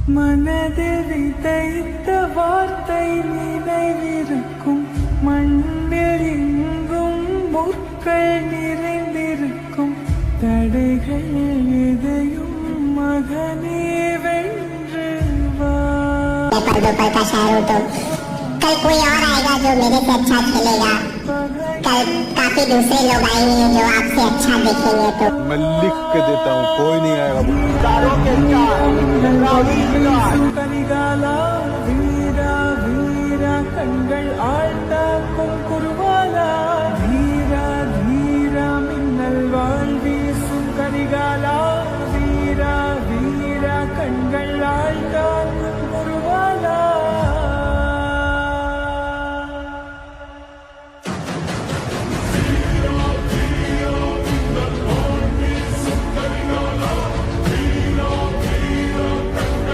மனதில் விதைத்த வார்த்தை நினைவிருக்கும், மண்ணில் எங்கும் முற்கள் நிறைந்திருக்கும், தடைகள் எதையும் மகனே வென்று வா. पल दो पल का शहर हो तो कल कोई और आएगा जो मेरे से अच्छा खेलेगा, कल काफी दूसरे लोग आएंगे जो आपसे अच्छा देखेंगे। तो मैं लिख के देता हूँ, कोई नहीं आएगा। கரிகாலா